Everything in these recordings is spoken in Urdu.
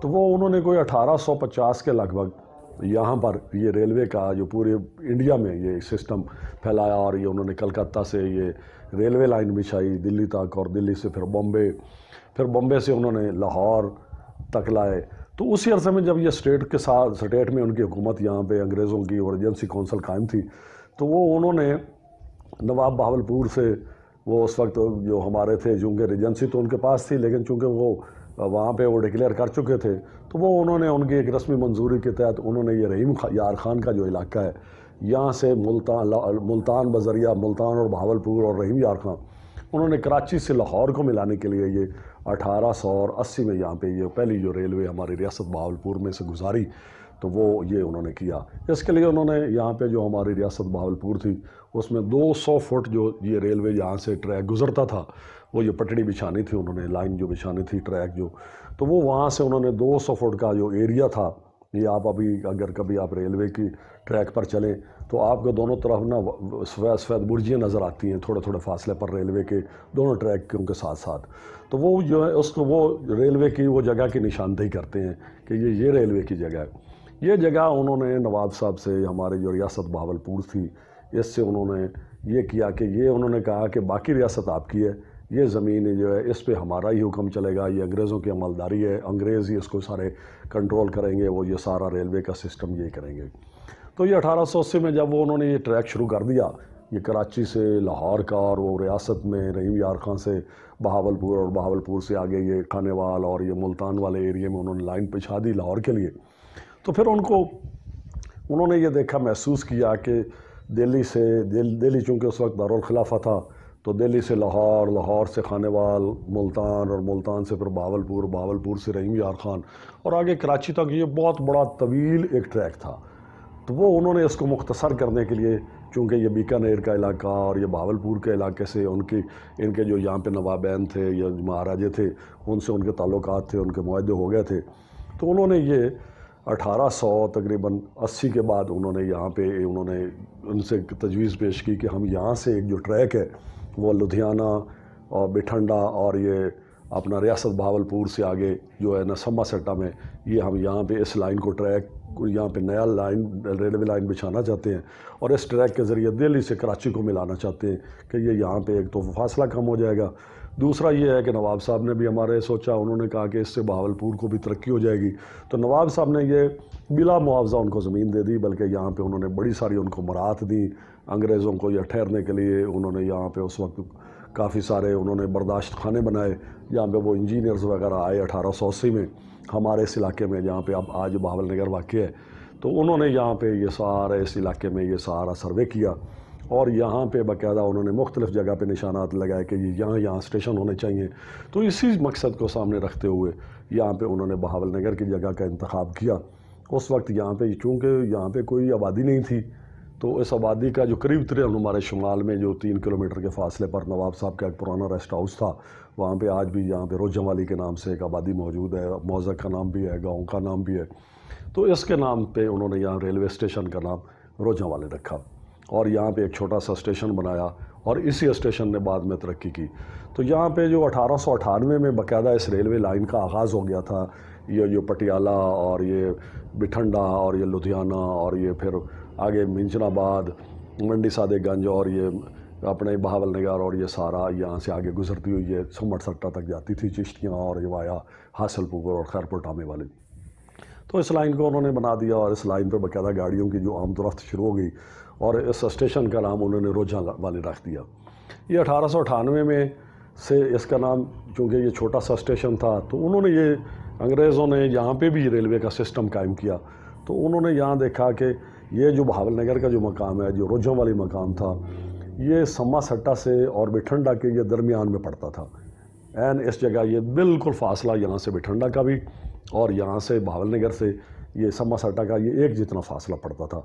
تو وہ انہوں نے کوئی 1850 کے لگ بھگ یہاں پر یہ ریلوے کا جو پورے انڈیا میں یہ سسٹم پھیلایا، اور یہ انہوں نے کلکتہ سے یہ ریلوے لائن بچھائی دلی تک، اور دلی سے پھر بمبے، پھر بمبے سے انہوں نے لاہور تک لائے۔ تو اسی عرصے میں جب یہ اسٹیٹ میں ان کی حکومت یہاں پہ انگریزوں کی ایمرجنسی کونسل قائم تھی، تو وہ انہوں نے نواب بہاولپور سے، وہ اس وقت جو ہمارے تھے چونکہ ریجنسی تو ان کے پاس تھی، لیکن چونکہ وہ وہاں پہ وہ ڈکلیئر کر چکے تھے، تو وہ انہوں نے ان کی ایک رسمی منظوری کے تحت انہوں نے یہ رحیم یار خان کا جو علاقہ ہے یہاں سے ملتان بذریعہ ملتان اور بہاولپور اور رحیم یار خان، انہوں نے کراچی سے لاہور کو ملانے کے لیے یہ 1880 میں یہاں پہ یہ پہلی جو ریلوے ہماری ریاست بہاولپور میں سے گزاری، تو وہ یہ انہوں نے کیا۔ اس کے لیے انہوں نے یہاں پہ جو ہماری ریاست بہاولپور تھی اس میں 200 فٹ جو یہ ریلوے یہاں سے ٹریک گزرتا تھا، وہ یہ پٹڑی بچھانی تھی، انہوں نے لائن جو بچھانی تھی ٹریک جو، تو وہ وہاں سے انہوں نے 200 فٹ کا جو ایریا تھا، یہ آپ ابھی اگر کبھی آپ ریلوے کی ٹریک پر چلیں تو آپ کو دونوں طرف نا سفید برجیاں نظر آتی ہیں تھوڑے تھوڑے فاصلے پر ریلوے کے دونوں ٹریکوں کے ساتھ ساتھ، تو وہ جو ہے اس کو وہ ریلوے کی وہ جگہ کی نشاندہی کرتے ہیں کہ یہ ریلوے کی جگہ ہے۔ یہ جگہ انہوں نے نواب صاحب سے، ہمارے جو ریاست بہاولپور تھی اس سے انہوں نے یہ کیا کہ یہ انہوں نے کہا کہ باقی ریاست آپ کی ہے، یہ زمین جو ہے اس پہ ہمارا ہی حکم چلے گا، یہ انگریزوں کی عملداری ہے، انگریز ہی اس کو سارے کنٹرول کریں گے، وہ یہ سارا ریلوے کا سسٹم یہ کریں گے۔ تو یہ 1880 میں جب وہ انہوں نے یہ ٹریک شروع کر دیا، یہ کراچی سے لاہور کا، اور وہ ریاست میں رحیم یار خان سے بہاولپور، اور بہاولپور سے آگے یہ کھانے وال اور یہ ملتان والے ایریے میں انہوں نے لائن بچھا دی لاہور کے لیے۔ تو پھر انہوں نے یہ دیکھا، محسوس کیا کہ دلی چونکہ اس وقت دارالخلافہ تھا، تو دلی سے لاہور، لاہور سے کھانے وال، ملتان، اور ملتان سے پھر بہاولپور، بہاولپور سے رحیم یار خان اور آگے کراچی تک یہ بہت بڑا طویل ایک ٹریک تھا۔ تو وہ انہوں نے اس کو مختصر کرنے کے لیے، چونکہ یہ بیکانیر کا علاقہ اور یہ بہاولپور کے علاقے سے ان کے جو یہاں پہ نوابین تھے یا مہاراجے تھے، ان سے ان کے تعلقات تھے، ان کے معاہدے ہو گئے تھے، تو انہوں نے یہ 1800 تقریباً 80 کے بعد انہوں نے یہاں پہ ان سے تجویز پیش کی کہ ہم یہاں سے ایک جو ٹریک ہے وہ لدھیانہ اور بٹھنڈا اور یہ اپنا ریاست بہاولپور سے آگے جو ہے نا سما سٹا میں، یہ ہم یہاں پہ اس لائن کو ٹریک یہاں پہ نیا ریلوے لائن بچھانا چاہتے ہیں، اور اس ٹریک کے ذریعے دہلی سے کراچی کو ملانا چاہتے ہیں کہ یہ یہاں پہ ایک تو فاصلہ کم ہو جائے گا، دوسرا یہ ہے کہ نواب صاحب نے بھی ہمارے سوچا، انہوں نے کہا کہ اس سے بہاولپور کو بھی ترقی ہو جائے گی، تو نواب صاحب نے یہ بلا معاوضہ ان کو زمین دے دی، بلکہ یہاں پہ انہوں نے بڑی ساری ان کو مراعات دی انگریزوں کو یہ ٹھہرنے کے لیے۔ انہوں نے یہاں پہ اس وقت کافی سارے انہوں نے برداشت خانے بنائے جہاں پہ وہ انجینئرز وغیرہ آئے 1880 میں ہمارے اس علاقے میں جہاں پہ اب آج بہاول نگر واقع ہے، تو انہوں نے یہاں پہ یہ سارا اس علاقے میں یہ سارا سروے کیا، اور یہاں پہ باقاعدہ انہوں نے مختلف جگہ پہ نشانات لگائے کہ یہاں اسٹیشن ہونے چاہیے۔ تو اسی مقصد کو سامنے رکھتے ہوئے یہاں پہ انہوں نے بہاول نگر کی جگہ کا انتخاب کیا۔ اس وقت یہاں پہ چونکہ یہاں پہ کوئی آبادی نہیں تھی، تو اس آبادی کا جو قریب ترین ہمارے شمال میں جو 3 کلومیٹر کے فاصلے پر نواب صاحب کا ایک پرانا ریسٹ ہاؤس تھا، وہاں پہ آج بھی یہاں پہ روجھم والی کے نام سے ایک آبادی موجود ہے، موزک کا نام بھی ہے، گاؤں کا نام بھی ہے، تو اس کے نام پہ انہوں نے یہاں ریلوے اسٹیشن کا نام روجھم والے رکھا، اور یہاں پہ ایک چھوٹا سا اسٹیشن بنایا، اور اسی اسٹیشن نے بعد میں ترقی کی۔ تو یہاں پہ جو 1898 میں باقاعدہ اس ریلوے لائن کا آغاز ہو گیا تھا، یہ جو پٹیالہ اور یہ بٹھنڈا اور یہ لدھیانہ اور یہ پھر آگے منچن آباد، منڈی سادے گنج اور یہ اپنے بہاول نگر، اور یہ سارا یہاں سے آگے گزرتی ہوئی یہ سمٹ سٹا تک جاتی تھی، چشتیاں اور یہ وایا حاصل پور اور خیرپور ٹامے والے۔ تو اس لائن کو انہوں نے بنا دیا، اور اس لائن پہ باقاعدہ گاڑیوں کی جو آمد و رفت شروع ہو گئی، اور اس اسٹیشن کا نام انہوں نے روجھم والے رکھ دیا۔ یہ 1898 میں سے اس کا نام، چونکہ یہ چھوٹا سا اسٹیشن تھا، تو انہوں نے یہ انگریزوں نے یہاں پہ بھی ریلوے کا سسٹم قائم کیا، تو انہوں نے یہاں دیکھا کہ یہ جو بہاول نگر کا جو مقام ہے، جو روجھم والی مقام تھا، یہ سما سٹا سے اور بٹھنڈا کے یہ درمیان میں پڑتا تھا، اس جگہ یہ بالکل فاصلہ یہاں سے بٹھنڈا کا بھی اور یہاں سے بہاول نگر سے یہ سما سٹا کا یہ ایک جتنا فاصلہ پڑتا تھا۔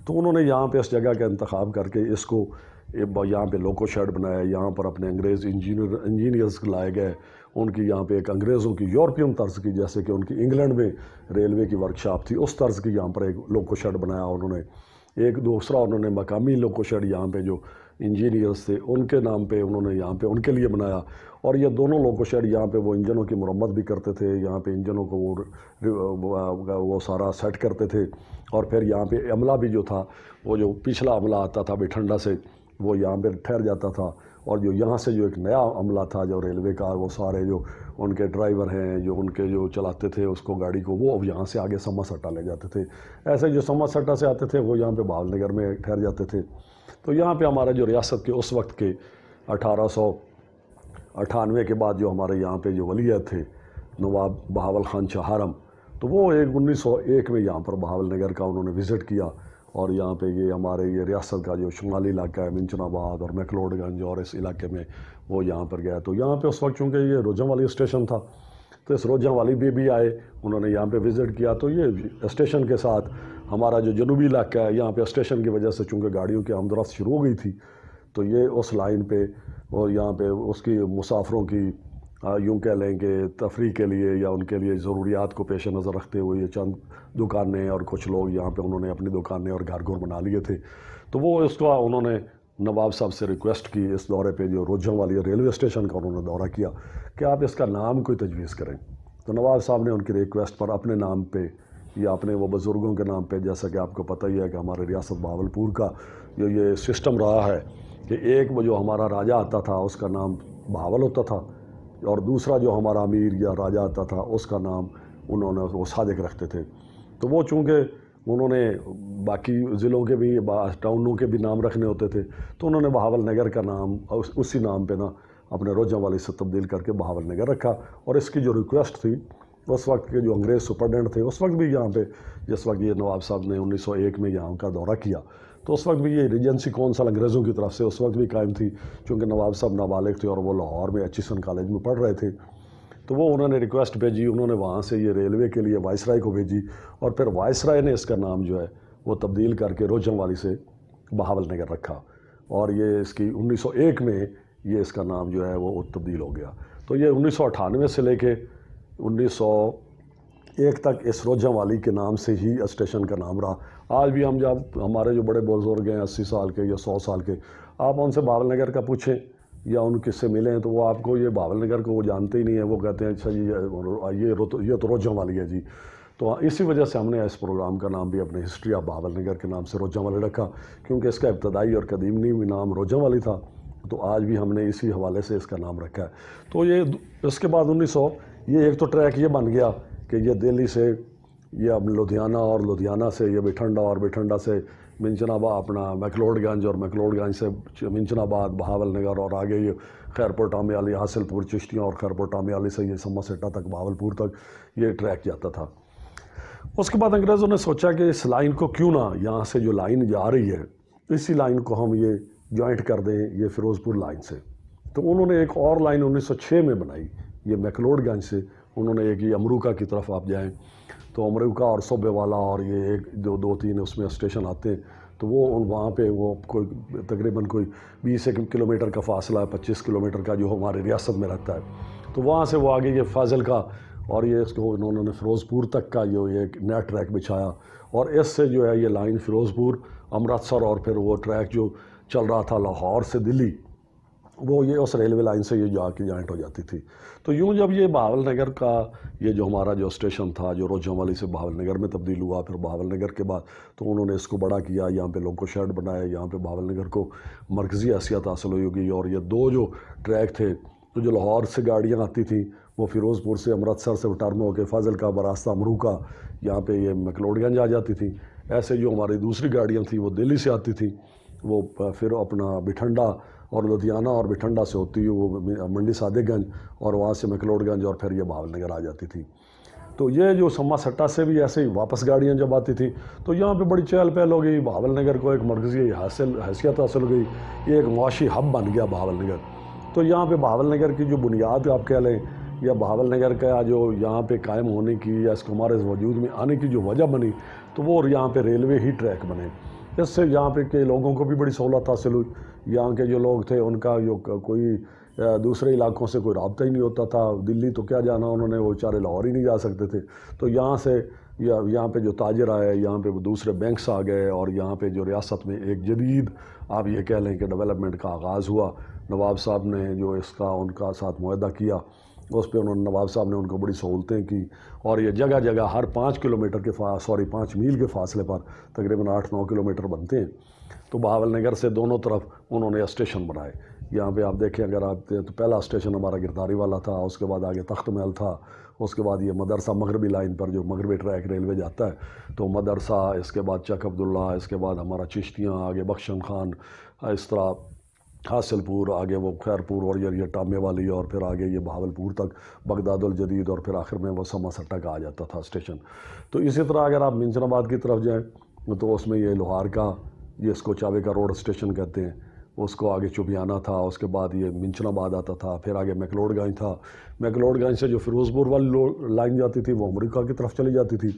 تو انہوں نے یہاں پہ اس جگہ کا انتخاب کر کے اس کو یہاں پہ لوکو شیڈ بنایا، یہاں پر اپنے انگریز انجینئرز لائے گئے، ان کی یہاں پہ ایک انگریزوں کی یورپین طرز کی، جیسے کہ ان کی انگلینڈ میں ریلوے کی ورکشاپ تھی، اس طرز کی یہاں پر ایک لوکو شیڈ بنایا انہوں نے۔ ایک دوسرا انہوں نے مقامی لوکو شیڈ یہاں پہ جو انجینئرز تھے ان کے نام پہ انہوں نے یہاں پہ ان کے لیے بنایا، اور یہ دونوں لوکو شیڈ یہاں پہ وہ انجنوں کی مرمت بھی کرتے تھے، یہاں پہ انجنوں کو وہ سارا سیٹ کرتے تھے، اور پھر یہاں پہ عملہ بھی جو تھا وہ جو پچھلا عملہ آتا تھا بٹھنڈا سے وہ یہاں پہ ٹھہر جاتا تھا، اور جو یہاں سے جو ایک نیا عملہ تھا جو ریلوے کا، وہ سارے جو ان کے ڈرائیور ہیں جو ان کے جو چلاتے تھے اس کو گاڑی کو، وہ اب یہاں سے آگے سما سٹا لے جاتے تھے۔ ایسے جو سما سٹا سے آتے تھے وہ یہاں پہ بہاول نگر میں ٹھہر جاتے تھے۔ تو یہاں پہ ہمارا جو ریاست کے اس وقت کے 1898 کے بعد جو ہمارے یہاں پہ جو ولی عہد تھے نواب بہاول خان چہارم، تو وہ 1901 میں یہاں پر بہاول نگر کا انہوں نے وزٹ کیا، اور یہاں پہ یہ ہمارے یہ ریاست کا جو شمالی علاقہ ہے منچن آباد اور میکلوڈ گنج اور اس علاقے میں وہ یہاں پر گیا۔ تو یہاں پہ اس وقت چونکہ یہ روجھم والی اسٹیشن تھا تو اس روجھم والی بھی آئے، انہوں نے یہاں پہ وزٹ کیا۔ تو یہ اسٹیشن کے ساتھ ہمارا جو جنوبی علاقہ ہے یہاں پہ اسٹیشن کی وجہ سے چونکہ گاڑیوں کی آمد و رفت شروع ہو گئی تھی، تو یہ اس لائن پہ اور یہاں پہ اس کی مسافروں کی یوں کہہ لیں کہ تفریح کے لیے یا ان کے لیے ضروریات کو پیش نظر رکھتے ہوئے یہ چند دکانیں اور کچھ لوگ یہاں پہ انہوں نے اپنی دکانیں اور گھر بنا لیے تھے۔ تو وہ اس کا انہوں نے نواب صاحب سے ریکویسٹ کی اس دورے پہ جو روجھم والی ریلوے اسٹیشن کا انہوں نے دورہ کیا کہ آپ اس کا نام کوئی تجویز کریں۔ تو نواب صاحب نے ان کی ریکویسٹ پر اپنے نام پہ یا اپنے وہ بزرگوں کے نام پہ، جیسا کہ آپ کو پتہ ہی ہے کہ ہمارے ریاست بہاولپور کا جو یہ سسٹم رہا ہے کہ ایک وہ جو ہمارا راجہ آتا تھا اس کا نام بہاول ہوتا تھا، اور دوسرا جو ہمارا امیر یا راجہ آتا تھا اس کا نام انہوں نے وہ صادق رکھتے تھے۔ تو وہ چونکہ انہوں نے باقی ضلعوں کے بھی ٹاؤنوں کے بھی نام رکھنے ہوتے تھے، تو انہوں نے بہاول نگر کا نام اسی نام پہ اپنے روجھم والی سے تبدیل کر کے بہاول نگر رکھا۔ اور اس کی جو ریکویسٹ تھی اس وقت کے جو انگریز سپرڈنٹ تھے اس وقت بھی یہاں پہ، جس وقت یہ نواب صاحب نے 1901 میں یہاں کا دورہ کیا تو اس وقت بھی یہ ریجنسی کونسل انگریزوں کی طرف سے اس وقت بھی قائم تھی، چونکہ نواب صاحب نابالغ تھے اور وہ لاہور میں ایچیسن کالج میں پڑھ رہے تھے۔ تو وہ انہوں نے ریکویسٹ بھیجی، انہوں نے وہاں سے یہ ریلوے کے لیے وائسرائے کو بھیجی، اور پھر وائسرائے نے اس کا نام جو ہے وہ تبدیل کر کے روجھم والی سے بہاول نگر رکھا، اور یہ اس کی 1901 میں یہ اس کا نام جو ہے وہ تبدیل ہو گیا۔ تو یہ 1998 سے لے کے 1901 تک اس روجھم والی کے نام سے ہی اسٹیشن کا نام رہا۔ آج بھی ہم جب ہمارے جو بڑے بزرگ ہیں 80 سال کے یا 100 سال کے، آپ ان سے بہاول نگر کا پوچھیں یا ان کس سے ملیں تو وہ آپ کو یہ بہاول نگر کو وہ جانتے ہی نہیں ہیں، وہ کہتے ہیں اچھا جی یہ تو روجھم والی ہے جی۔ تو اسی وجہ سے ہم نے اس پروگرام کا نام بھی اپنے ہسٹری آف بہاول نگر کے نام سے روجھم والی رکھا، کیونکہ اس کا ابتدائی اور قدیمی نام روجھم والی تھا، تو آج بھی ہم نے اسی حوالے سے اس کا نام رکھا ہے۔ تو یہ اس کے بعد 1900 یہ ایک تو ٹریک یہ بن گیا کہ یہ دہلی سے یہ اب لدھیانہ اور لدھیانہ سے یہ بٹھنڈا اور بٹھنڈا سے منچن آباد اپنا میکلوڈ گنج اور میکلوڈ گنج سے منچن آباد بہاول نگر اور آگے یہ خیرپور ٹامیالی حاصل پور چشتیاں اور خیرپور ٹامیالی سے یہ سما سٹا تک بہاولپور تک یہ ٹریک جاتا تھا۔ اس کے بعد انگریزوں نے سوچا کہ اس لائن کو کیوں نہ یہاں سے جو لائن جا رہی ہے اسی لائن کو ہم یہ جوائنٹ کر دیں یہ فیروز پور لائن سے۔ تو انہوں نے ایک اور لائن 1906 میں بنائی یہ میکلوڈ گنج سے، انہوں نے ایک یہ امروکہ کی طرف آپ جائیں تو امروکہ اور صوبے والا اور یہ ایک دو تین اس میں اسٹیشن آتے ہیں، تو وہ وہاں پہ وہ کوئی تقریباً کوئی 20 کلومیٹر کا فاصلہ ہے، 25 کلومیٹر کا جو ہمارے ریاست میں رہتا ہے۔ تو وہاں سے وہ آگے یہ فاضل کا اور یہ اس کو انہوں نے فیروز پور تک کا جو ایک نیا ٹریک بچھایا، اور اس سے جو ہے یہ لائن فیروز پور امرتسر اور پھر وہ ٹریک جو چل رہا تھا لاہور سے دلی وہ یہ اس ریلوے لائن سے یہ جا کے جوائنٹ ہو جاتی تھی۔ تو یوں جب یہ بہاول نگر کا یہ جو ہمارا جو اسٹیشن تھا جو روجھم والی سے بہاول نگر میں تبدیل ہوا، پھر بہاول نگر کے بعد تو انہوں نے اس کو بڑا کیا، یہاں پہ لوکو شیڈ بنایا، یہاں پہ بہاول نگر کو مرکزی حیثیت حاصل ہوئی ہوگی، اور یہ دو جو ٹریک تھے تو جو لاہور سے گاڑیاں آتی تھیں وہ فیروز پور سے امرتسر سے ٹرن ہو کے فاضل کا براستہ امروکہ یہاں پہ یہ میکلوڈ گنج آ جاتی تھیں۔ ایسے جو ہماری دوسری گاڑیاں تھیں وہ دہلی سے آتی تھیں، وہ پھر اپنا بٹھنڈا اور لدھیانہ اور بٹھنڈا سے ہوتی ہے وہ منڈی صادق گنج اور وہاں سے میکلوڈ گنج اور پھر یہ بہاول نگر آ جاتی تھی۔ تو یہ جو سما سٹا سے بھی ایسے ہی واپس گاڑیاں جب آتی تھیں تو یہاں پہ بڑی چہل پہل ہو گئی، بہاول نگر کو ایک مرکزی حیثیت حاصل ہو گئی، یہ ایک معاشی ہب بن گیا بہاول نگر۔ تو یہاں پہ بہاول نگر کی جو بنیاد آپ کہہ لیں یا بہاول نگر کا جو یہاں پہ قائم ہونے کی یا اس کو ہمارے وجود میں آنے کی جو وجہ بنی تو وہ یہاں پہ ریلوے ہی ٹریک بنے، اس سے یہاں پہ کے لوگوں کو بھی بڑی سہولت حاصل ہوئی۔ یہاں کے جو لوگ تھے ان کا جو کوئی دوسرے علاقوں سے کوئی رابطہ ہی نہیں ہوتا تھا، دلی تو کیا جانا انہوں نے، وہ بیچارے لاہور ہی نہیں جا سکتے تھے۔ تو یہاں سے یہاں پہ جو تاجر آئے، یہاں پہ دوسرے بینکس آ گئے، اور یہاں پہ جو ریاست میں ایک جدید آپ یہ کہہ لیں کہ ڈیولپمنٹ کا آغاز ہوا۔ نواب صاحب نے جو اس کا ان کا ساتھ معاہدہ کیا، اس پہ انہوں نے نواب صاحب نے ان کو بڑی سہولتیں کی، اور یہ جگہ جگہ ہر 5 کلومیٹر کے 5 میل کے فاصلے پر تقریباً 8-9 کلومیٹر بنتے ہیں۔ تو بہاول نگر سے دونوں طرف انہوں نے اسٹیشن بنائے۔ یہاں پہ آپ دیکھیں اگر آپ تو پہلا اسٹیشن ہمارا گرداری والا تھا، اس کے بعد آگے تخت محل تھا، اس کے بعد یہ مدرسہ مغربی لائن پر جو مغربی ٹریک ریلوے جاتا ہے تو مدرسہ، اس کے بعد چک عبداللہ، اس کے بعد ہمارا چشتیاں، آگے بخشن خان، اس طرح حاصل پور، آگے وہ خیر پور اور یہ ٹامے والی، اور پھر آگے یہ بہاول پور تک بغداد الجدید، اور پھر آخر میں وہ سما سٹا کا آ جاتا تھا اسٹیشن۔ تو اسی طرح اگر آپ منچن آباد کی طرف جائیں تو اس میں یہ لوہار کا، یہ اس کو چاوے کا روڈ اسٹیشن کہتے ہیں، اس کو آگے چوبیانہ تھا، اس کے بعد یہ منچن آباد آتا تھا، پھر آگے میکلوڈ گنج تھا۔ میکلوڈ گنج سے جو فیروز پور والی لائن جاتی تھی وہ امریکہ کی طرف چلی جاتی تھی،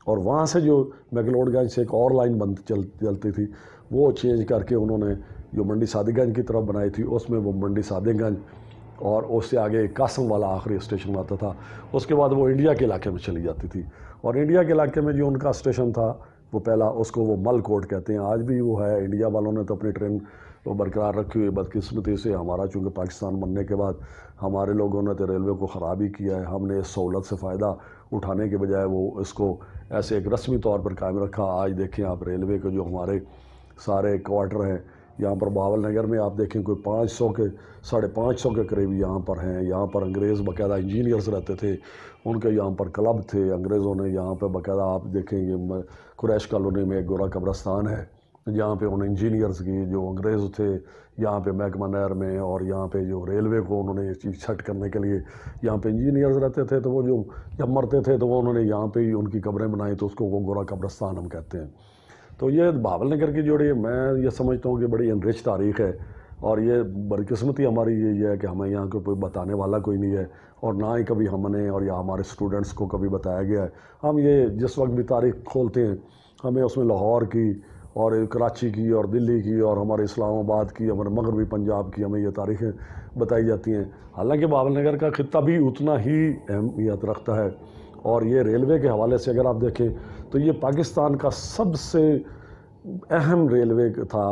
اور وہاں سے جو میکلوڈ گنج سے ایک اور لائن چلتی تھی وہ چینج کر کے انہوں نے جو منڈی صادق گنج کی طرف بنائی تھی، اس میں وہ منڈی صادق گنج، اور اس سے آگے قاسم والا آخری اسٹیشن آتا تھا۔ اس کے بعد وہ انڈیا کے علاقے میں چلی جاتی تھی، اور انڈیا کے علاقے میں جو ان کا اسٹیشن تھا وہ پہلا، اس کو وہ مل کوٹ کہتے ہیں، آج بھی وہ ہے۔ انڈیا والوں نے تو اپنی ٹرین وہ برقرار رکھی ہوئی، بدقسمتی سے ہمارا چونکہ پاکستان بننے کے بعد ہمارے لوگوں نے تو ریلوے کو خراب ہی کیا ہے۔ ہم نے اس سہولت سے فائدہ اٹھانے کے بجائے وہ اس کو ایسے ایک رسمی طور پر قائم رکھا۔ آج دیکھیں آپ ریلوے کے جو ہمارے سارے کوارٹر ہیں یہاں پر بہاول نگر میں، آپ دیکھیں کوئی 500 کے 550 کے قریب یہاں پر ہیں۔ یہاں پر انگریز باقاعدہ انجینئرز رہتے تھے، ان کے یہاں پر کلب تھے انگریزوں نے یہاں پہ باقاعدہ۔ آپ دیکھیں یہ قریش کالونی میں ایک گورا قبرستان ہے جہاں پہ انہوں نے انجینئرز کی جو انگریز تھے یہاں پہ محکمہ نہر میں، اور یہاں پہ جو ریلوے کو انہوں نے یہ چیز سیٹ کرنے کے لیے یہاں پہ انجینئرز رہتے تھے، تو وہ جو جب مرتے تھے تو وہ انہوں نے یہاں پہ ہی ان کی قبریں بنائی، تو اس کو وہ گورا قبرستان ہم کہتے ہیں۔ تو یہ بہاول نگر کی جوڑی میں یہ سمجھتا ہوں کہ بڑی انرچ تاریخ ہے، اور یہ بدقسمتی ہماری یہ ہے کہ ہمیں یہاں کو کوئی بتانے والا کوئی نہیں ہے، اور نہ ہی کبھی ہم نے اور یا ہمارے اسٹوڈنٹس کو کبھی بتایا گیا ہے۔ ہم یہ جس وقت بھی تاریخ کھولتے ہیں ہمیں اس میں لاہور کی اور کراچی کی اور دلی کی اور ہمارے اسلام آباد کی، ہمارے مغربی پنجاب کی، ہمیں یہ تاریخیں بتائی جاتی ہیں۔ حالانکہ بہاول نگر کا خطہ بھی اتنا ہی اہمیت رکھتا ہے، اور یہ ریلوے کے حوالے سے اگر آپ دیکھیں تو یہ پاکستان کا سب سے اہم ریلوے تھا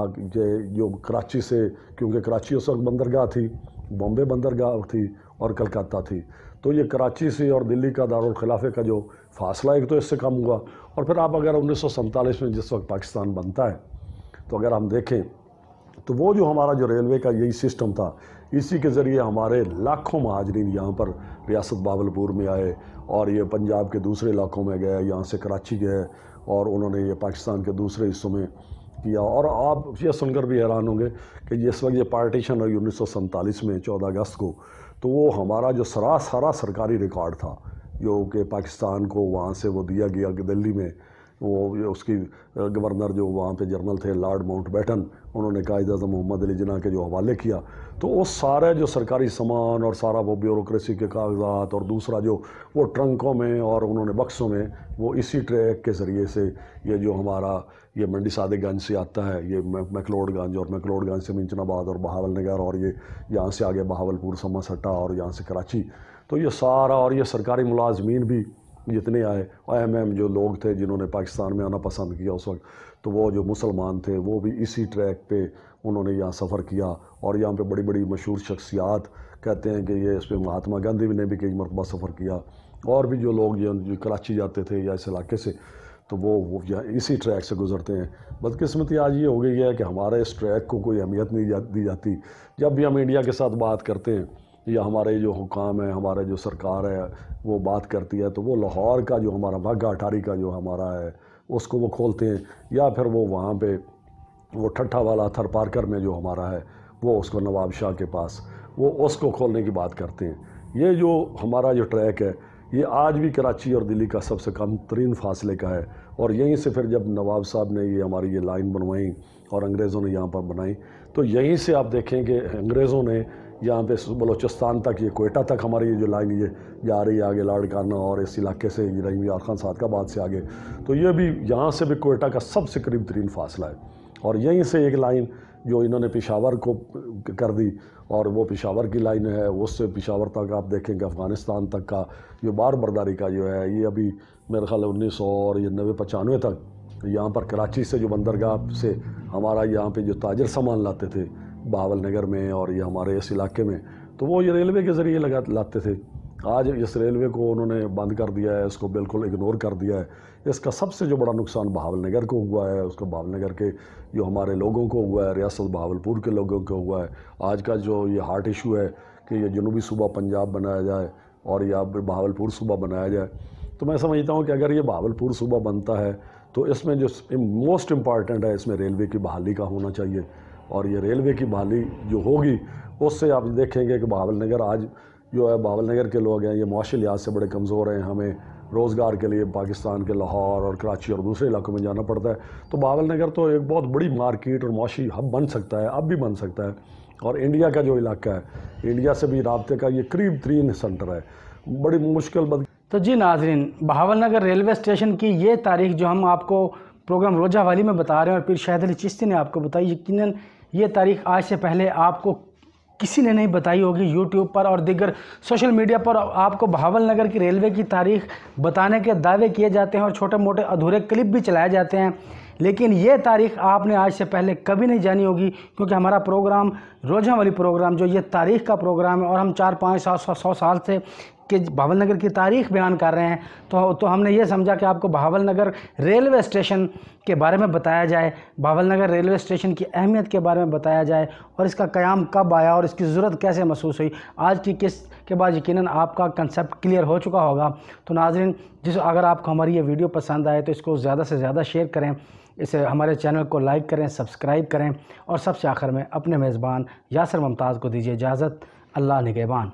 جو کراچی سے، کیونکہ کراچی اس وقت بندرگاہ تھی، بامبے بندرگاہ تھی اور کلکتہ تھی، تو یہ کراچی سے اور دلی کا دارالخلافے کا جو فاصلہ ایک تو اس سے کم ہوا، اور پھر آپ اگر 1947 میں جس وقت پاکستان بنتا ہے تو اگر ہم دیکھیں تو وہ جو ہمارا جو ریلوے کا یہی سسٹم تھا، اسی کے ذریعے ہمارے لاکھوں مہاجرین یہاں پر ریاست بہاولپور میں آئے، اور یہ پنجاب کے دوسرے علاقوں میں گئے، یہاں سے کراچی گئے، اور انہوں نے یہ پاکستان کے دوسرے حصوں میں کیا۔ اور آپ یہ سن کر بھی حیران ہوں گے کہ جس وقت یہ پارٹیشن ہوئی 1947 میں 14 اگست کو، تو وہ ہمارا جو سارا سرکاری ریکارڈ تھا جو کہ پاکستان کو وہاں سے وہ دیا گیا کہ دلی میں، وہ اس کی گورنر جو وہاں پہ جنرل تھے لارڈ ماؤنٹ بیٹن، انہوں نے قائد اعظم محمد علی جناح کے جو حوالے کیا، تو وہ سارے جو سرکاری سامان اور سارا وہ بیوروکریسی کے کاغذات اور دوسرا جو وہ ٹرنکوں میں اور انہوں نے بکسوں میں، وہ اسی ٹریک کے ذریعے سے یہ جو ہمارا یہ منڈی صادق گنج سے آتا ہے، یہ میکلوڈ گنج، اور میکلوڈ گنج سے منچن آباد اور بہاول نگر، اور یہ یہاں سے آگے بہاول پور سما سٹا اور یہاں سے کراچی، تو یہ سارا، اور یہ سرکاری ملازمین بھی جتنے آئے، اہم جو لوگ تھے جنہوں نے پاکستان میں آنا پسند کیا اس وقت، تو وہ جو مسلمان تھے وہ بھی اسی ٹریک پہ انہوں نے یہاں سفر کیا، اور یہاں پہ بڑی بڑی مشہور شخصیات کہتے ہیں کہ یہ اس پہ مہاتما گاندھی نے بھی کئی مرتبہ سفر کیا، اور بھی جو لوگ جو کراچی جاتے تھے یا اس علاقے سے، تو وہ اسی ٹریک سے گزرتے ہیں۔ بدقسمتی آج یہ ہو گئی ہے کہ ہمارے اس ٹریک کو کوئی اہمیت نہیں دی جاتی۔ جب بھی ہم انڈیا کے ساتھ بات کرتے ہیں یا ہمارے جو حکام ہیں، ہمارے جو سرکار ہے وہ بات کرتی ہے، تو وہ لاہور کا جو ہمارا واگا اٹاری کا جو ہمارا ہے اس کو وہ کھولتے ہیں، یا پھر وہ وہاں پہ وہ ٹھٹھا والا تھر پارکر میں جو ہمارا ہے وہ اس کو نواب شاہ کے پاس وہ اس کو کھولنے کی بات کرتے ہیں۔ یہ جو ہمارا جو ٹریک ہے یہ آج بھی کراچی اور دلی کا سب سے کم ترین فاصلے کا ہے، اور یہیں سے پھر جب نواب صاحب نے یہ ہماری یہ لائن بنوائیں اور انگریزوں نے یہاں پر بنائی، تو یہیں سے آپ دیکھیں کہ انگریزوں نے یہاں پہ بلوچستان تک، یہ کوئٹہ تک ہماری یہ جو لائن یہ جا رہی ہے آگے لاڑکانہ اور اس علاقے سے رحیم یار خان صادقآباد سے آگے، تو یہ بھی یہاں سے بھی کوئٹہ کا سب سے قریب ترین فاصلہ ہے، اور یہیں سے ایک لائن جو انہوں نے پشاور کو کر دی، اور وہ پشاور کی لائن ہے، اس سے پشاور تک آپ دیکھیں کہ افغانستان تک کا جو بار برداری کا جو ہے یہ ابھی میرے خیال 1900 اور یہ 90-95 تک یہاں پر کراچی سے جو بندرگاہ سے ہمارا یہاں پہ جو تاجر سامان لاتے تھے بہاول نگر میں اور یہ ہمارے اس علاقے میں، تو وہ یہ ریلوے کے ذریعے لاتے تھے۔ آج اس ریلوے کو انہوں نے بند کر دیا ہے، اس کو بالکل اگنور کر دیا ہے۔ اس کا سب سے جو بڑا نقصان بہاول نگر کو ہوا ہے، اس کو بہاول نگر کے جو ہمارے لوگوں کو ہوا ہے، ریاست بہاولپور کے لوگوں کو ہوا ہے۔ آج کا جو یہ ہارٹ ایشو ہے کہ یہ جنوبی صوبہ پنجاب بنایا جائے اور یا بہاولپور صوبہ بنایا جائے، تو میں سمجھتا ہوں کہ اگر یہ بہاولپور صوبہ بنتا ہے تو اس میں جو موسٹ امپارٹنٹ ہے، اس میں ریلوے کی بحالی کا ہونا چاہیے۔ اور یہ ریلوے کی بحالی جو ہوگی اس سے آپ دیکھیں گے کہ بہاول نگر آج جو ہے، بہاول نگر کے لوگ ہیں یہ معاشی لحاظ سے بڑے کمزور ہیں، ہمیں روزگار کے لیے پاکستان کے لاہور اور کراچی اور دوسرے علاقوں میں جانا پڑتا ہے، تو بہاول نگر تو ایک بہت بڑی مارکیٹ اور معاشی ہب بن سکتا ہے، اب بھی بن سکتا ہے۔ اور انڈیا کا جو علاقہ ہے، انڈیا سے بھی رابطے کا یہ قریب ترین سنٹر ہے، بڑی مشکل تو جی ناظرین، بہاول نگر ریلوے اسٹیشن کی یہ تاریخ جو ہم آپ کو پروگرام روزہ والی میں بتا رہے ہیں اور پھر شاہد علی چشتی نے آپ کو بتائی، یقیناً یہ تاریخ آج سے پہلے آپ کو کسی نے نہیں بتائی ہوگی۔ یوٹیوب پر اور دیگر سوشل میڈیا پر آپ کو بہاول نگر کی ریلوے کی تاریخ بتانے کے دعوے کیے جاتے ہیں اور چھوٹے موٹے ادھورے کلپ بھی چلائے جاتے ہیں، لیکن یہ تاریخ آپ نے آج سے پہلے کبھی نہیں جانی ہوگی، کیونکہ ہمارا پروگرام روزہ والی پروگرام جو یہ تاریخ کا پروگرام ہے اور ہم 400-500 سال سے کہ بہاول نگر کی تاریخ بیان کر رہے ہیں، تو ہم نے یہ سمجھا کہ آپ کو بہاول نگر ریلوے اسٹیشن کے بارے میں بتایا جائے، بہاول نگر ریلوے اسٹیشن کی اہمیت کے بارے میں بتایا جائے اور اس کا قیام کب آیا اور اس کی ضرورت کیسے محسوس ہوئی۔ آج کی قسط کے بعد یقیناً آپ کا کنسیپٹ کلیئر ہو چکا ہوگا۔ تو ناظرین، اگر آپ کو ہماری یہ ویڈیو پسند آئے تو اس کو زیادہ سے زیادہ شیئر کریں، اسے ہمارے چینل کو لائک کریں، سبسکرائب کریں، اور سب سے آخر میں اپنے میزبان یاسر ممتاز کو دیجیے اجازت۔ اللہ نگہبان۔